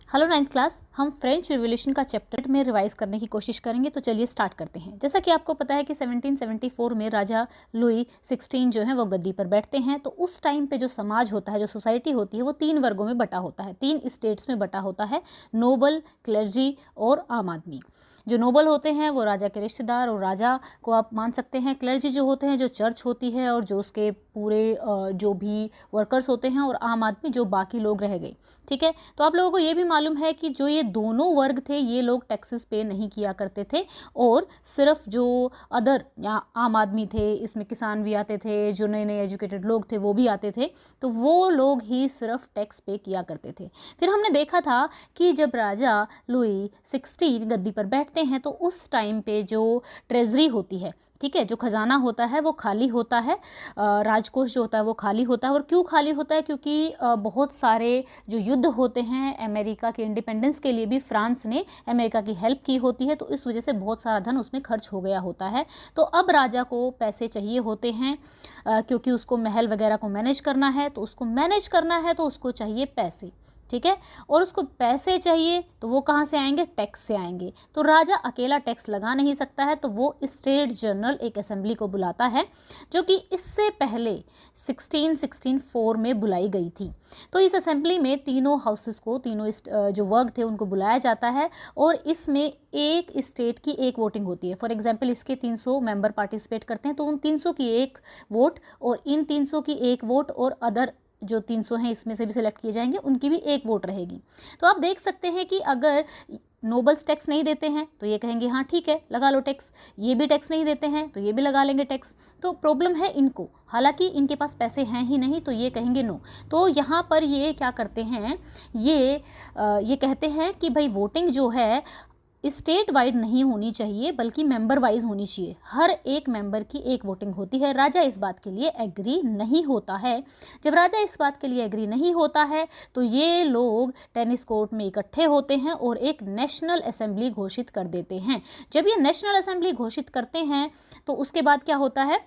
Hello 9th class, हम French revolution का chapter में रिवाइज करने की कोशिश करेंगे। तो चलिए स्टार्ट करते हैं। जैसा कि आपको पता है कि 1774 में राजा लुई 16 जो है वो गद्दी पर बैठते हैं। तो उस टाइम पे जो समाज होता है, जो सोसाइटी होती है, वो 3 वर्गों में बटा होता है, 3 स्टेट्स में बटा होता है, नोबल, क्लर्जी और आम आदमी। जो नोबल होते हैं वो राजा के रिश्तेदार और राजा को आप मान सकते हैं। क्लर्जी जो होते हैं जो चर्च होती है और जो उसके पूरे जो भी वर्कर्स होते हैं, और आम आदमी जो बाकी लोग रह गए। ठीक है, तो आप लोगों को ये भी मालूम है कि जो ये दोनों वर्ग थे ये लोग टैक्सेस पे नहीं किया करते थे, और सिर्फ जो अदर या आम आदमी थे, इसमें किसान भी आते थे, जो नए नए एजुकेटेड लोग थे वो भी आते थे, तो वो लोग ही सिर्फ टैक्स पे किया करते थे। फिर हमने देखा था कि जब राजा लुई 16 गद्दी पर बैठते हैं तो उस टाइम पे जो ट्रेजरी होती है, ठीक है, जो खजाना होता है वो खाली होता है, राजकोष जो होता है वो खाली होता है। और क्यों खाली होता है? क्योंकि बहुत सारे जो युद्ध होते हैं अमेरिका के इंडिपेंडेंस के लिए भी फ्रांस ने अमेरिका की हेल्प की होती है, तो इस वजह से बहुत सारा धन उसमें खर्च हो गया होता है। तो अब राजा को पैसे चाहिए होते हैं, क्योंकि उसको महल वगैरह को मैनेज करना है, तो उसको मैनेज करना है तो उसको चाहिए पैसे। ठीक है, और उसको पैसे चाहिए तो वो कहाँ से आएंगे? टैक्स से आएंगे। तो राजा अकेला टैक्स लगा नहीं सकता है, तो वो स्टेट जनरल एक असेंबली को बुलाता है, जो कि इससे पहले 1664 में बुलाई गई थी। तो इस असेंबली में तीनों हाउसेस को, तीनों जो वर्ग थे उनको बुलाया जाता है, और इसमें एक स्टेट की एक वोटिंग होती है। फॉर एग्जाम्पल इसके 300 मेंबर पार्टिसिपेट करते हैं, तो उन 300 की एक वोट और इन 300 की एक वोट और अदर जो 300 हैं इसमें से भी सिलेक्ट किए जाएंगे, उनकी भी एक वोट रहेगी। तो आप देख सकते हैं कि अगर नोबल्स टैक्स नहीं देते हैं तो ये कहेंगे हाँ ठीक है लगा लो टैक्स, ये भी टैक्स नहीं देते हैं तो ये भी लगा लेंगे टैक्स। तो प्रॉब्लम है इनको, हालांकि इनके पास पैसे हैं ही नहीं, तो ये कहेंगे नो। तो यहाँ पर ये क्या करते हैं, ये कहते हैं कि भाई वोटिंग जो है स्टेट वाइड नहीं होनी चाहिए, बल्कि मेंबर वाइज होनी चाहिए। हर एक मेंबर की एक वोटिंग होती है। राजा इस बात के लिए एग्री नहीं होता है। जब राजा इस बात के लिए एग्री नहीं होता है तो ये लोग टेनिस कोर्ट में इकट्ठे होते हैं और एक नेशनल असेंबली घोषित कर देते हैं। जब ये नेशनल असेंबली घोषित करते हैं तो उसके बाद क्या होता है,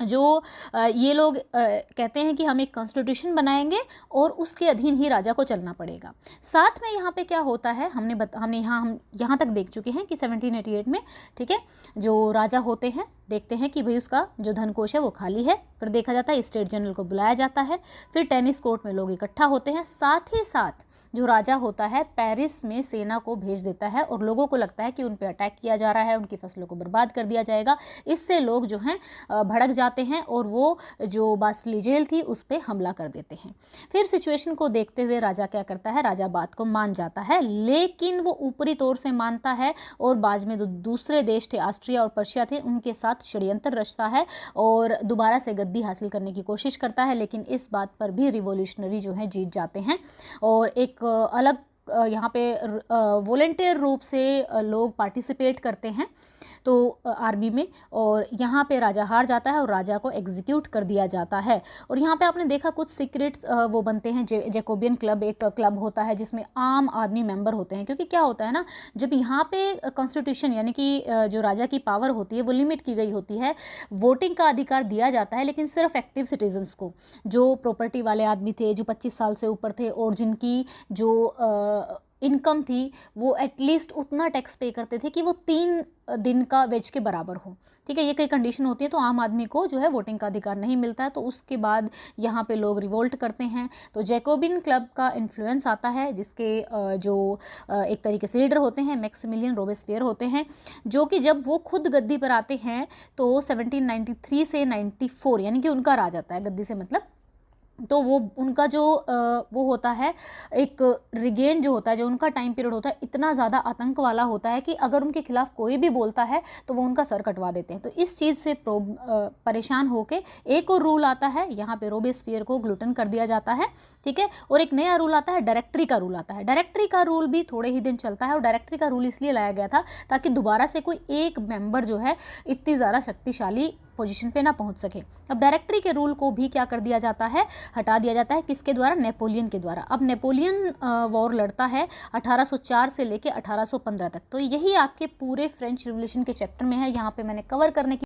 जो ये लोग कहते हैं कि हम एक कॉन्स्टिट्यूशन बनाएंगे और उसके अधीन ही राजा को चलना पड़ेगा। साथ में यहाँ पे क्या होता है, हम यहाँ तक देख चुके हैं कि 1788 में, ठीक है, जो राजा होते हैं देखते हैं कि भाई उसका जो धन कोष है वो खाली है। फिर देखा जाता है स्टेट जनरल को बुलाया जाता है, फिर टेनिस कोर्ट में लोग इकट्ठा होते हैं। साथ ही साथ जो राजा होता है पेरिस में सेना को भेज देता है, और लोगों को लगता है कि उन पर अटैक किया जा रहा है, उनकी फसलों को बर्बाद कर दिया जाएगा। इससे लोग जो हैं भड़क जाते हैं और वो जो बास्टिली जेल थी उस पर हमला कर देते हैं। फिर सिचुएशन को देखते हुए राजा क्या करता है, राजा बात को मान जाता है, लेकिन वो ऊपरी तौर से मानता है, और बाद में जो दूसरे देश थे ऑस्ट्रिया और पर्शिया थे उनके साथ षड्यंत्र रचता है और दोबारा से गद्दी हासिल करने की कोशिश करता है। लेकिन इस बात पर भी रिवॉल्यूशनरी जो हैं जीत जाते हैं, और एक अलग यहाँ पे वॉलंटियर रूप से लोग पार्टिसिपेट करते हैं तो आर्मी में, और यहाँ पे राजा हार जाता है और राजा को एग्जीक्यूट कर दिया जाता है। और यहाँ पे आपने देखा कुछ सीक्रेट्स वो बनते हैं। जैकोबियन क्लब एक क्लब होता है जिसमें आम आदमी मेंबर होते हैं, क्योंकि क्या होता है ना, जब यहाँ पे कॉन्स्टिट्यूशन यानी कि जो राजा की पावर होती है वो लिमिट की गई होती है, वोटिंग का अधिकार दिया जाता है लेकिन सिर्फ एक्टिव सिटीजन्स को, जो प्रॉपर्टी वाले आदमी थे, जो 25 साल से ऊपर थे और जिनकी जो इनकम थी वो एटलीस्ट उतना टैक्स पे करते थे कि वो 3 दिन का वेज के बराबर हो। ठीक है, ये कई कंडीशन होती है, तो आम आदमी को जो है वोटिंग का अधिकार नहीं मिलता है। तो उसके बाद यहाँ पे लोग रिवोल्ट करते हैं, तो जैकोबिन क्लब का इन्फ्लुएंस आता है, जिसके जो एक तरीके से लीडर होते हैं मैक्सिमिलियन रोबेस्पियर होते हैं, जो कि जब वो खुद गद्दी पर आते हैं तो 1793 से 94 यानी कि उनका राज आता है गद्दी से मतलब, तो वो उनका जो वो होता है एक रिगेन जो होता है, जो उनका टाइम पीरियड होता है इतना ज़्यादा आतंक वाला होता है कि अगर उनके खिलाफ कोई भी बोलता है तो वो उनका सर कटवा देते हैं। तो इस चीज़ से परेशान होके एक और रूल आता है, यहाँ पे रोबेस्पियर को ग्लूटन कर दिया जाता है। ठीक है, और एक नया रूल आता है, डायरेक्टरी का रूल आता है। डायरेक्टरी का रूल भी थोड़े ही दिन चलता है, और डायरेक्टरी का रूल इसलिए लाया गया था ताकि दोबारा से कोई एक मेंबर जो है इतनी ज़्यादा शक्तिशाली पोजीशन पे ना पहुंच सके। अब डायरेक्टरी के रूल को भी क्या कर दिया जाता है, हटा दिया जाता है। किसके द्वारा? नेपोलियन के द्वारा। अब नेपोलियन वॉर लड़ता है 1804 से लेके 1815 तक। तो यही आपके पूरे फ्रेंच रिवॉल्यूशन के चैप्टर में है, यहाँ पे मैंने कवर करने की